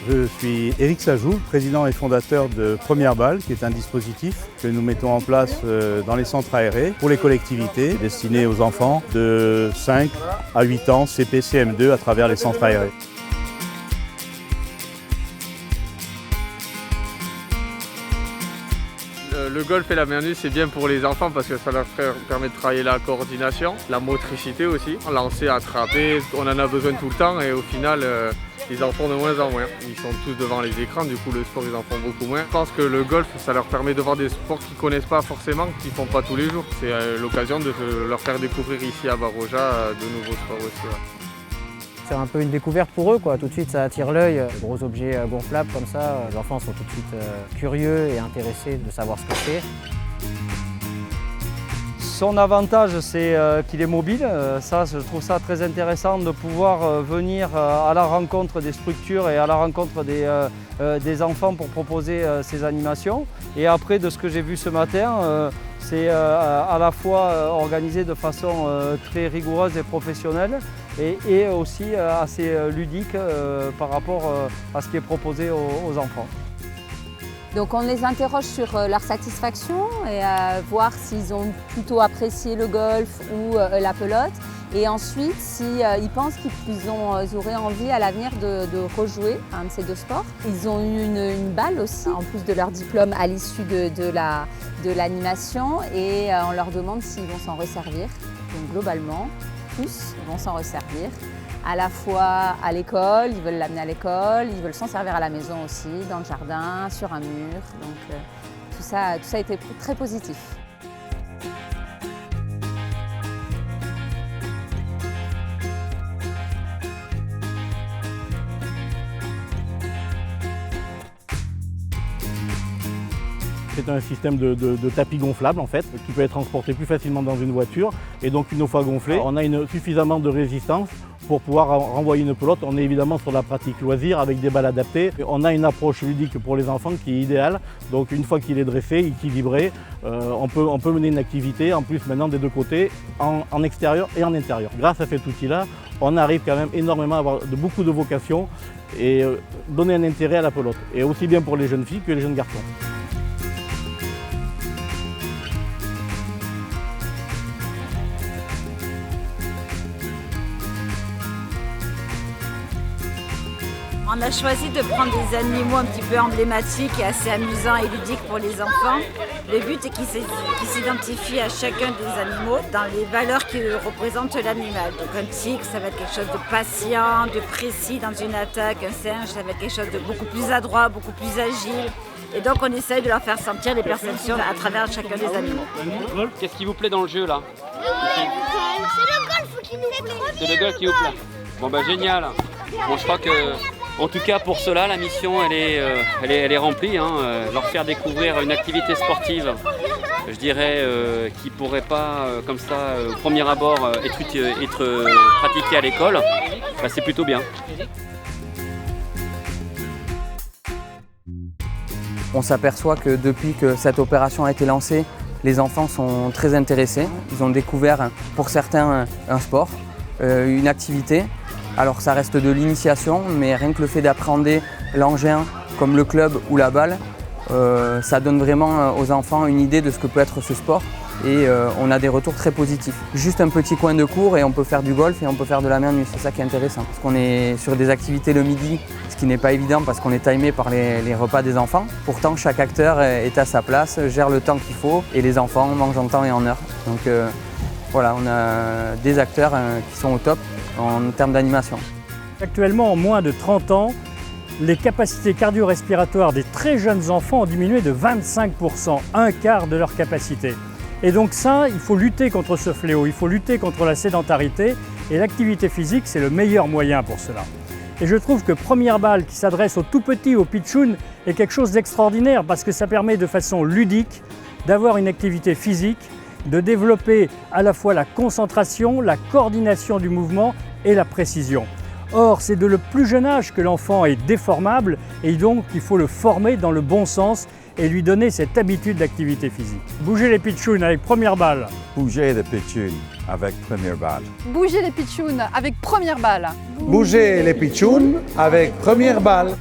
Je suis Éric Sajou, président et fondateur de Première Balle, qui est un dispositif que nous mettons en place dans les centres aérés pour les collectivités, destiné aux enfants de 5 à 8 ans, CP, CM2, à travers les centres aérés. Le golf et la main nue, c'est bien pour les enfants parce que ça leur permet de travailler la coordination, la motricité aussi. Lancer, attraper, on en a besoin tout le temps et au final, ils en font de moins en moins. Ils sont tous devant les écrans, du coup le sport ils en font beaucoup moins. Je pense que le golf, ça leur permet de voir des sports qu'ils ne connaissent pas forcément, qu'ils ne font pas tous les jours. C'est l'occasion de leur faire découvrir ici à Baroja de nouveaux sports aussi. Ouais. C'est un peu une découverte pour eux, quoi. Tout de suite ça attire l'œil, de gros objets gonflables comme ça. Les enfants sont tout de suite curieux et intéressés de savoir ce que c'est. Son avantage, c'est qu'il est mobile. Ça, je trouve ça très intéressant de pouvoir venir à la rencontre des structures et à la rencontre des enfants pour proposer ces animations. Et après, de ce que j'ai vu ce matin, c'est à la fois organisé de façon très rigoureuse et professionnelle et aussi assez ludique par rapport à ce qui est proposé aux enfants. Donc on les interroge sur leur satisfaction et voir s'ils ont plutôt apprécié le golf ou la pelote. Et ensuite, s'ils pensent qu'ils auraient envie à l'avenir de rejouer un de ces deux sports. Ils ont eu une balle aussi, en plus de leur diplôme à l'issue de l'animation. Et on leur demande s'ils vont s'en resservir. Donc globalement, tous vont s'en resservir. À la fois à l'école, ils veulent l'amener à l'école, ils veulent s'en servir à la maison aussi, dans le jardin, sur un mur. Donc tout ça a été très positif. C'est un système de tapis gonflable en fait, qui peut être transporté plus facilement dans une voiture. Et donc une fois gonflé, on a suffisamment de résistance pour pouvoir renvoyer une pelote. On est évidemment sur la pratique loisir avec des balles adaptées. On a une approche ludique pour les enfants qui est idéale. Donc une fois qu'il est dressé, équilibré, on peut mener une activité en plus maintenant des deux côtés, en extérieur et en intérieur. Grâce à cet outil-là, on arrive quand même énormément à avoir beaucoup de vocations et donner un intérêt à la pelote. Et aussi bien pour les jeunes filles que les jeunes garçons. On a choisi de prendre des animaux un petit peu emblématiques et assez amusants et ludiques pour les enfants. Le but est qu'ils s'identifient à chacun des animaux dans les valeurs qui représentent l'animal. Donc un tigre, ça va être quelque chose de patient, de précis dans une attaque. Un singe, ça va être quelque chose de beaucoup plus adroit, beaucoup plus agile. Et donc on essaye de leur faire sentir les perceptions à travers chacun des animaux. Qu'est-ce qui vous plaît dans le jeu là? C'est le golf qui nous plaît. C'est le golf qui vous plaît. Bon bah génial. Bon, je crois que, en tout cas pour cela, la mission elle est remplie. Leur faire découvrir une activité sportive, je dirais, qui ne pourrait pas, comme ça, au premier abord, être pratiquée à l'école, bah, c'est plutôt bien. On s'aperçoit que depuis que cette opération a été lancée, les enfants sont très intéressés. Ils ont découvert, pour certains, un sport, une activité. Alors ça reste de l'initiation, mais rien que le fait d'appréhender l'engin comme le club ou la balle, ça donne vraiment aux enfants une idée de ce que peut être ce sport et on a des retours très positifs. Juste un petit coin de cours et on peut faire du golf et on peut faire de la main nue, c'est ça qui est intéressant. Parce qu'on est sur des activités le midi, ce qui n'est pas évident parce qu'on est timé par les repas des enfants. Pourtant chaque acteur est à sa place, gère le temps qu'il faut et les enfants mangent en temps et en heure. Donc voilà, on a des acteurs qui sont au top en termes d'animation. Actuellement, en moins de 30 ans, les capacités cardio-respiratoires des très jeunes enfants ont diminué de 25%, un quart de leur capacité. Et donc ça, il faut lutter contre ce fléau, il faut lutter contre la sédentarité et l'activité physique, c'est le meilleur moyen pour cela. Et je trouve que Première Balle, qui s'adresse aux tout petits, aux pitchouns, est quelque chose d'extraordinaire parce que ça permet de façon ludique d'avoir une activité physique, de développer à la fois la concentration, la coordination du mouvement et la précision. Or, c'est de le plus jeune âge que l'enfant est déformable et donc il faut le former dans le bon sens et lui donner cette habitude d'activité physique. Bougez les pitchouns avec Première Balle. Bougez les pitchouns avec Première Balle. Bougez les pitchouns avec Première Balle. Bougez les pitchouns avec Première Balle.